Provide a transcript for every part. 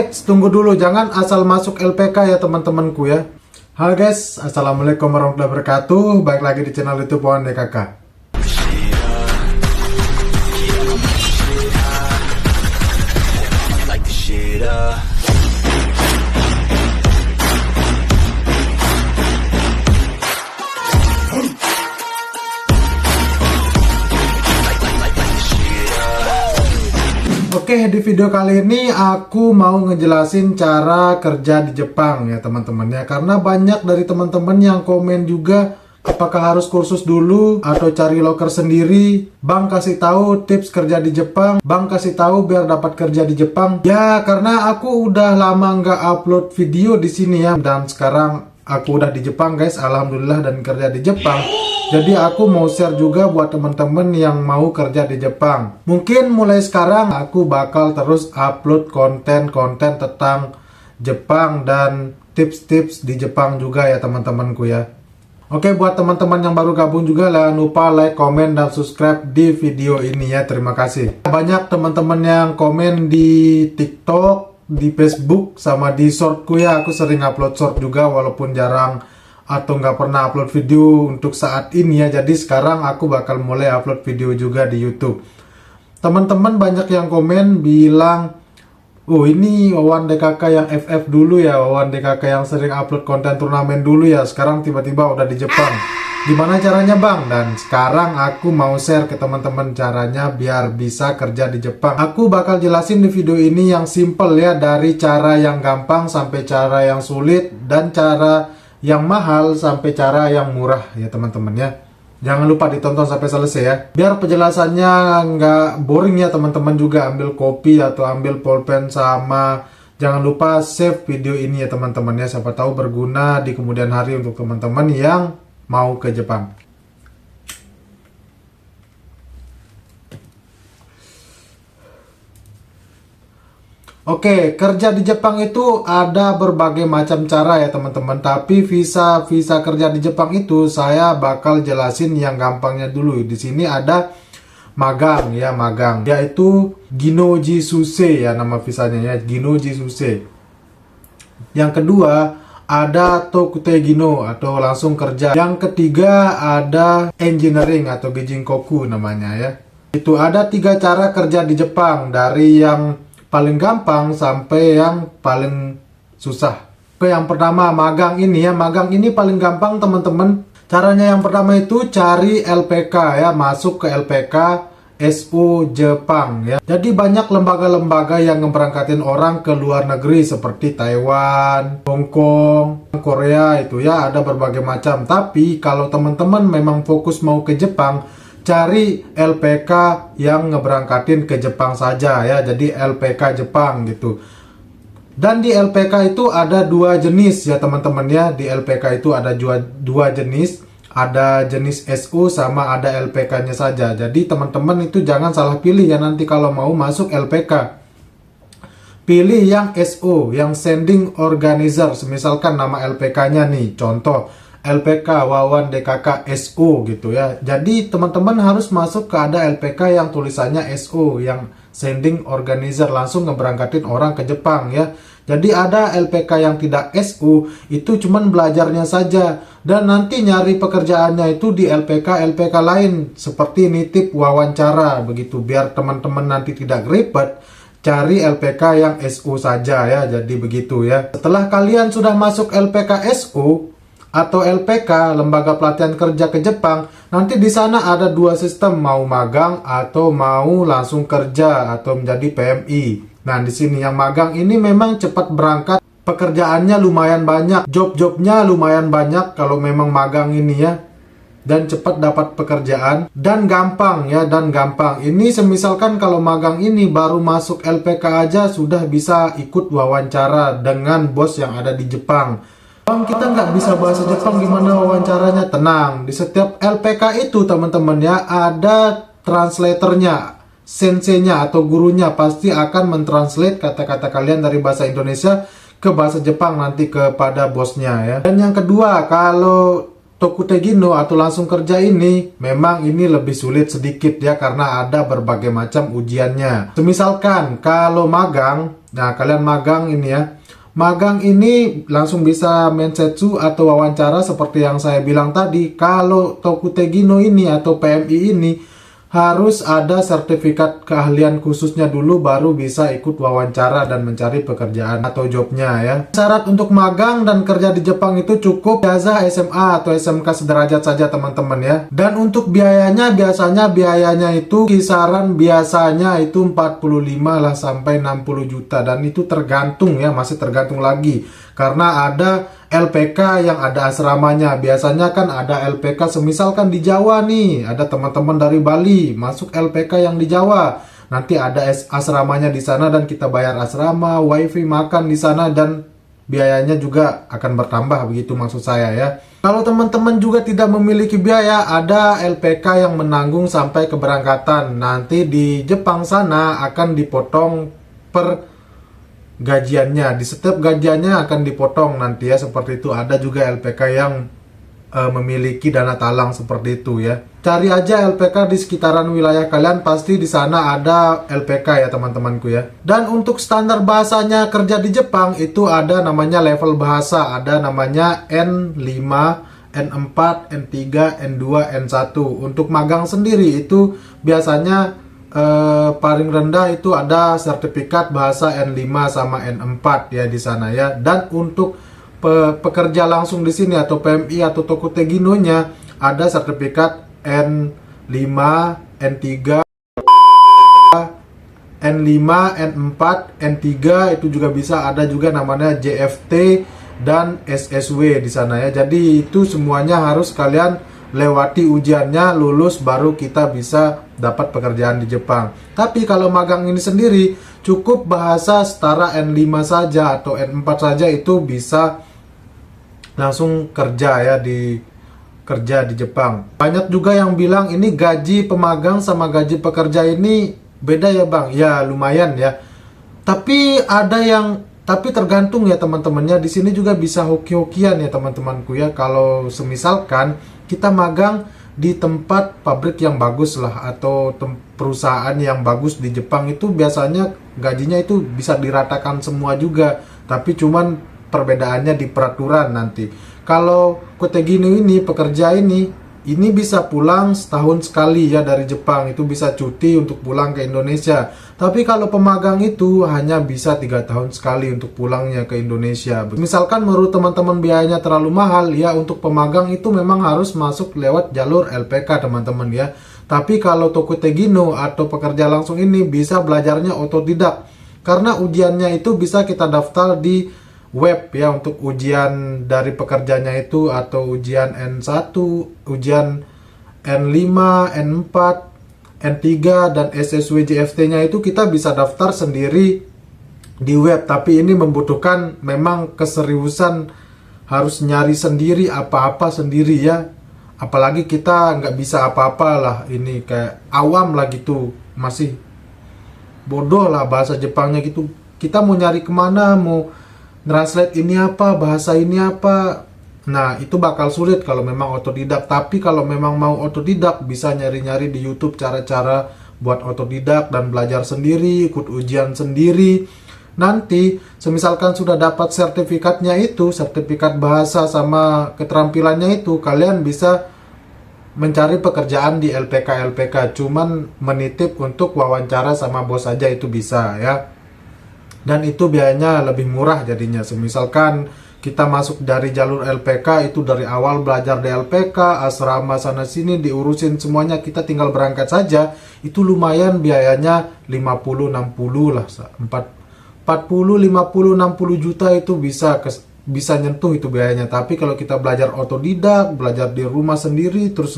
Tunggu dulu, jangan asal masuk LPK ya teman-temanku ya. Halo guys, assalamualaikum warahmatullahi wabarakatuh. Balik lagi di channel YouTube Wawan DKK. Oke, di video kali ini aku mau ngejelasin cara kerja di Jepang ya teman-teman ya. Karena banyak dari teman-teman yang komen juga, apakah harus kursus dulu atau cari loker sendiri. Bang kasih tahu tips kerja di Jepang, Bang kasih tahu biar dapat kerja di Jepang. Ya, karena aku udah lama nggak upload video di sini ya, dan sekarang aku udah di Jepang guys, alhamdulillah, dan kerja di Jepang. Jadi aku mau share juga buat teman-teman yang mau kerja di Jepang. Mungkin mulai sekarang aku bakal terus upload konten-konten tentang Jepang dan tips-tips di Jepang juga ya teman-temanku ya. Oke, buat teman-teman yang baru gabung juga jangan lupa like, komen, dan subscribe di video ini ya. Terima kasih. Banyak teman-teman yang komen di TikTok, di Facebook, sama di shortku ya. Aku sering upload short juga walaupun jarang atau nggak pernah upload video untuk saat ini ya. Jadi sekarang aku bakal mulai upload video juga di YouTube. Teman-teman banyak yang komen bilang, oh ini Wawan DKK yang FF dulu ya, Wawan DKK yang sering upload konten turnamen dulu ya, sekarang tiba-tiba udah di Jepang. Gimana caranya bang? Dan sekarang aku mau share ke teman-teman caranya biar bisa kerja di Jepang. Aku bakal jelasin di video ini yang simple ya, dari cara yang gampang sampai cara yang sulit, dan cara yang mahal sampai cara yang murah ya teman-teman ya. Jangan lupa ditonton sampai selesai ya, biar penjelasannya nggak boring ya teman-teman. Juga ambil kopi atau ambil pulpen, sama jangan lupa save video ini ya teman-teman ya. Siapa tahu berguna di kemudian hari untuk teman-teman yang mau ke Jepang. Oke, kerja di Jepang itu ada berbagai macam cara ya teman-teman. Tapi visa kerja di Jepang itu saya bakal jelasin yang gampangnya dulu. Di sini ada magang ya, magang. Yaitu Ginnoji Suse ya nama visanya ya, Ginnoji Suse. Yang kedua ada Tokute Gino atau langsung kerja. Yang ketiga ada engineering atau Gejinkoku namanya ya. Itu ada 3 cara kerja di Jepang, dari yang paling gampang sampai yang paling susah. Oke, yang pertama magang ini ya. Magang ini paling gampang teman-teman. Caranya yang pertama itu cari LPK ya, masuk ke LPK SU Jepang ya. Jadi banyak lembaga-lembaga yang ngeberangkatin orang ke luar negeri seperti Taiwan, Hong Kong, Korea itu ya, ada berbagai macam. Tapi kalau teman-teman memang fokus mau ke Jepang, cari LPK yang ngeberangkatin ke Jepang saja ya. Jadi LPK Jepang gitu. Dan di LPK itu ada 2 jenis ya teman-teman ya. Di LPK itu ada 2 jenis. Ada jenis SU sama ada LPK-nya saja. Jadi teman-teman itu jangan salah pilih ya nanti kalau mau masuk LPK. Pilih yang SU, yang Sending Organizer. Misalkan nama LPK-nya nih, contoh LPK Wawan DKK SU gitu ya. Jadi teman-teman harus masuk ke ada LPK yang tulisannya SU, yang Sending Organizer, langsung ngeberangkatin orang ke Jepang ya. Jadi ada LPK yang tidak SU, itu cuman belajarnya saja, dan nanti nyari pekerjaannya itu di LPK lain seperti nitip wawancara begitu. Biar teman-teman nanti tidak ribet, cari LPK yang SU saja ya. Jadi begitu ya. Setelah kalian sudah masuk LPK SU atau LPK, lembaga pelatihan kerja ke Jepang, nanti di sana ada 2 sistem, mau magang atau mau langsung kerja atau menjadi PMI. Nah, di sini yang magang ini memang cepat berangkat, pekerjaannya lumayan banyak, job-jobnya lumayan banyak kalau memang magang ini ya, dan cepat dapat pekerjaan dan gampang ya, dan gampang. Ini semisalkan kalau magang ini baru masuk LPK aja sudah bisa ikut wawancara dengan bos yang ada di Jepang. Bang, kita nggak bisa bahasa Jepang, gimana wawancaranya? Tenang, di setiap LPK itu teman-teman ya ada translatornya, senseinya atau gurunya pasti akan mentranslate kata-kata kalian dari bahasa Indonesia ke bahasa Jepang nanti kepada bosnya ya. Dan yang kedua, kalau Tokute Gino atau langsung kerja ini memang ini lebih sulit sedikit ya, karena ada berbagai macam ujiannya. Misalkan kalau magang Nah, kalian magang ini ya. Magang ini langsung bisa mensetsu atau wawancara seperti yang saya bilang tadi. Kalau Tokutegino ini atau PMI ini harus ada sertifikat keahlian khususnya dulu baru bisa ikut wawancara dan mencari pekerjaan atau jobnya ya. Syarat untuk magang dan kerja di Jepang itu cukup ijazah SMA atau SMK sederajat saja teman-teman ya. Dan untuk biayanya biasanya itu kisaran biasanya itu 45 lah sampai 60 juta dan itu tergantung ya, masih tergantung lagi. Karena ada LPK yang ada asramanya. Biasanya kan ada LPK semisalkan di Jawa nih, ada teman-teman dari Bali masuk LPK yang di Jawa. Nanti ada asramanya di sana dan kita bayar asrama, wifi, makan di sana dan biayanya juga akan bertambah, begitu maksud saya ya. Kalau teman-teman juga tidak memiliki biaya, ada LPK yang menanggung sampai keberangkatan. Nanti di Jepang sana akan dipotong per gajiannya, di setiap gajiannya akan dipotong nanti ya, seperti itu. Ada juga LPK yang memiliki dana talang seperti itu ya. Cari aja LPK di sekitaran wilayah kalian, pasti di sana ada LPK ya teman-temanku ya. Dan untuk standar bahasanya kerja di Jepang itu ada namanya level bahasa, ada namanya N5, N4, N3, N2, N1. Untuk magang sendiri itu biasanya paling rendah itu ada sertifikat bahasa N5 sama N4 ya di sana ya. Dan untuk pekerja langsung di sini atau PMI atau Tokutegino-nya ada sertifikat N5, N3, N5, N4, N3 itu juga bisa, ada juga namanya JFT dan SSW di sana ya. Jadi itu semuanya harus kalian lewati ujiannya, lulus baru kita bisa dapat pekerjaan di Jepang. Tapi kalau magang ini sendiri cukup bahasa setara N5 saja atau N4 saja itu bisa langsung kerja ya di Jepang. Banyak juga yang bilang ini gaji pemagang sama gaji pekerja ini beda ya Bang. Ya lumayan ya. Tapi tergantung ya teman-temannya. Di sini juga bisa hoki-hokian ya teman-temanku ya. Kalau semisalkan kita magang di tempat pabrik yang bagus lah atau perusahaan yang bagus di Jepang, itu biasanya gajinya itu bisa diratakan semua juga. Tapi cuman perbedaannya di peraturan nanti. Kalau Kotegino ini pekerja ini bisa pulang setahun sekali ya dari Jepang, itu bisa cuti untuk pulang ke Indonesia. Tapi kalau pemagang itu hanya bisa 3 tahun sekali untuk pulangnya ke Indonesia. Misalkan menurut teman-teman biayanya terlalu mahal ya, untuk pemagang itu memang harus masuk lewat jalur LPK teman-teman ya. Tapi kalau Tokutegino atau pekerja langsung ini bisa belajarnya otodidak. Karena ujiannya itu bisa kita daftar di web ya, untuk ujian dari pekerjanya itu atau ujian N1, ujian N5, N4, N3 dan SSW JFT-nya itu kita bisa daftar sendiri di web. Tapi ini membutuhkan memang keseriusan, harus nyari sendiri apa-apa sendiri ya. Apalagi kita nggak bisa apa-apa lah, ini kayak awam lah gitu, masih bodoh lah bahasa Jepangnya gitu. Kita mau nyari kemana, mau translate ini apa, bahasa ini apa. Nah, itu bakal sulit kalau memang otodidak. Tapi kalau memang mau otodidak, bisa nyari-nyari di YouTube cara-cara buat otodidak dan belajar sendiri, ikut ujian sendiri. Nanti, semisalkan sudah dapat sertifikatnya itu, sertifikat bahasa sama keterampilannya itu, kalian bisa mencari pekerjaan di LPK-LPK. Cuman menitip untuk wawancara sama bos aja itu bisa ya. Dan itu biayanya lebih murah jadinya. Semisalkan kita masuk dari jalur LPK, itu dari awal belajar di LPK, asrama sana sini diurusin semuanya, kita tinggal berangkat saja, itu lumayan biayanya 50-60 lah, 40, 50, 60 juta itu bisa nyentuh itu biayanya. Tapi kalau kita belajar otodidak, belajar di rumah sendiri, terus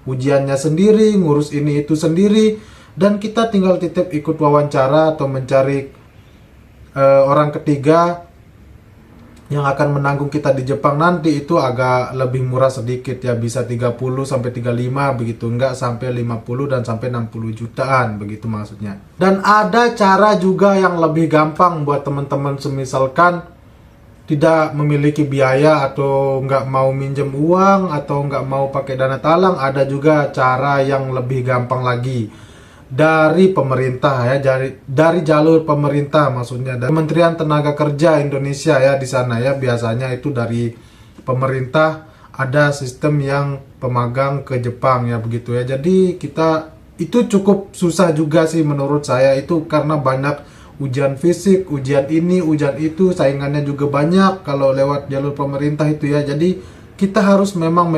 ujiannya sendiri, ngurus ini itu sendiri, dan kita tinggal titip ikut wawancara atau mencari orang ketiga yang akan menanggung kita di Jepang nanti, itu agak lebih murah sedikit ya, bisa 30 sampai 35 begitu, enggak sampai 50 dan sampai 60 jutaan begitu maksudnya. Dan ada cara juga yang lebih gampang buat teman-teman semisalkan tidak memiliki biaya atau nggak mau minjem uang atau nggak mau pakai dana talang, ada juga cara yang lebih gampang lagi. dari pemerintah ya, dari jalur pemerintah, maksudnya dari Kementerian Tenaga Kerja Indonesia ya, di sana ya, biasanya itu dari pemerintah ada sistem yang pemagang ke Jepang ya, begitu ya. Jadi kita itu cukup susah juga sih menurut saya, itu karena banyak ujian fisik, ujian ini, ujian itu, saingannya juga banyak kalau lewat jalur pemerintah itu ya. Jadi kita harus memang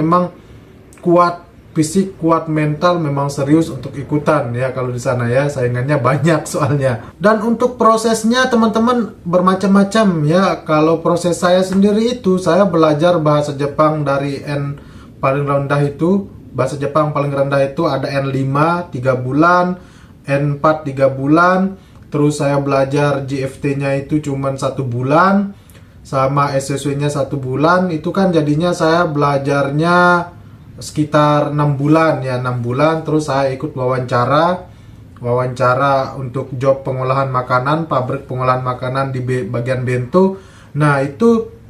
kuat fisik, kuat mental, memang serius untuk ikutan ya kalau di sana ya, saingannya banyak soalnya. Dan untuk prosesnya teman-teman bermacam-macam ya. Kalau proses saya sendiri itu, saya belajar bahasa Jepang dari N paling rendah itu, bahasa Jepang paling rendah itu ada N5 3 bulan, N4 3 bulan. Terus saya belajar GFT-nya itu cuma 1 bulan, sama SSW-nya 1 bulan. Itu kan jadinya saya belajarnya sekitar 6 bulan ya, 6 bulan. Terus saya ikut wawancara untuk job pengolahan makanan, pabrik pengolahan makanan di bagian bento. Nah itu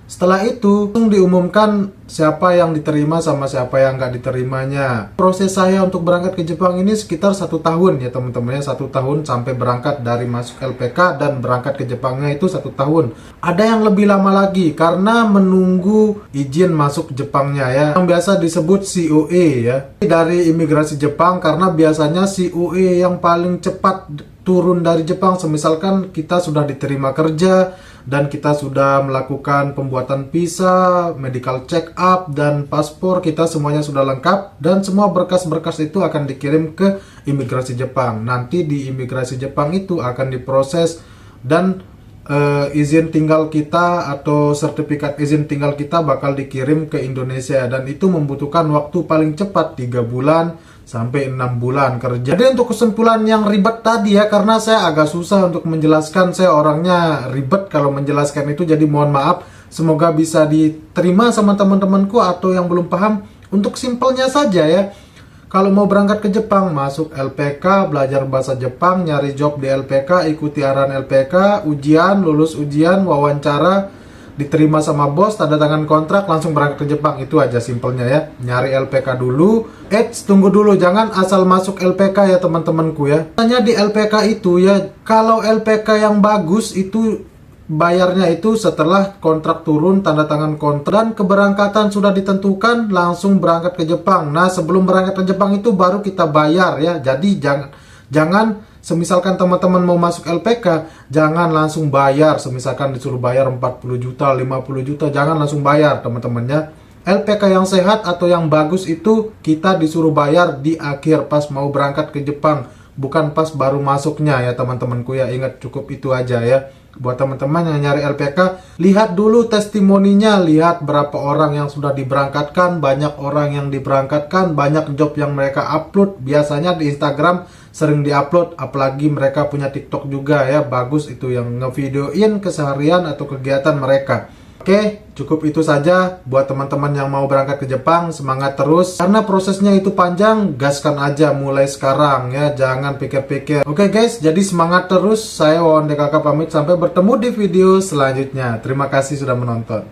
setelah itu langsung diumumkan siapa yang diterima sama siapa yang nggak diterimanya. Proses saya untuk berangkat ke Jepang ini sekitar 1 tahun ya teman-teman ya, 1 tahun sampai berangkat dari masuk LPK dan berangkat ke Jepangnya itu 1 tahun. Ada yang lebih lama lagi karena menunggu izin masuk Jepangnya ya, yang biasa disebut COE ya, dari imigrasi Jepang. Karena biasanya COE yang paling cepat turun dari Jepang, semisalkan kita sudah diterima kerja dan kita sudah melakukan pembuatan visa, medical check up, dan paspor, kita semuanya sudah lengkap dan semua berkas-berkas itu akan dikirim ke imigrasi Jepang. Nanti di imigrasi Jepang itu akan diproses dan izin tinggal kita atau sertifikat izin tinggal kita bakal dikirim ke Indonesia, dan itu membutuhkan waktu paling cepat 3 bulan sampai 6 bulan kerja. Jadi untuk kesimpulan yang ribet tadi ya, karena saya agak susah untuk menjelaskan, saya orangnya ribet kalau menjelaskan itu, jadi mohon maaf. Semoga bisa diterima sama teman-temanku atau yang belum paham. Untuk simpelnya saja ya, kalau mau berangkat ke Jepang, masuk LPK, belajar bahasa Jepang, nyari job di LPK, ikuti arahan LPK, ujian, lulus ujian, wawancara, diterima sama bos, tanda tangan kontrak, langsung berangkat ke Jepang. Itu aja simpelnya ya. Nyari LPK dulu. Tunggu dulu, jangan asal masuk LPK ya teman-temanku ya. Hanya di LPK itu ya, kalau LPK yang bagus itu bayarnya itu setelah kontrak turun, tanda tangan kontrak, dan keberangkatan sudah ditentukan, langsung berangkat ke Jepang. Nah sebelum berangkat ke Jepang itu baru kita bayar ya. Jadi jangan semisalkan teman-teman mau masuk LPK, jangan langsung bayar. Semisalkan disuruh bayar 40 juta, 50 juta, jangan langsung bayar teman-temannya. LPK yang sehat atau yang bagus itu kita disuruh bayar di akhir pas mau berangkat ke Jepang, bukan pas baru masuknya ya teman-temanku ya. Ingat, cukup itu aja ya. Buat teman-teman yang nyari LPK, lihat dulu testimoninya, lihat berapa orang yang sudah diberangkatkan, banyak orang yang diberangkatkan, banyak job yang mereka upload. Biasanya di Instagram sering diupload, apalagi mereka punya TikTok juga ya, bagus itu yang ngevideoin keseharian atau kegiatan mereka. Oke, cukup itu saja buat teman-teman yang mau berangkat ke Jepang. Semangat terus, karena prosesnya itu panjang. Gaskan aja mulai sekarang ya, jangan pikir-pikir. Oke guys, jadi semangat terus. Saya Wawan DKK pamit, sampai bertemu di video selanjutnya. Terima kasih sudah menonton.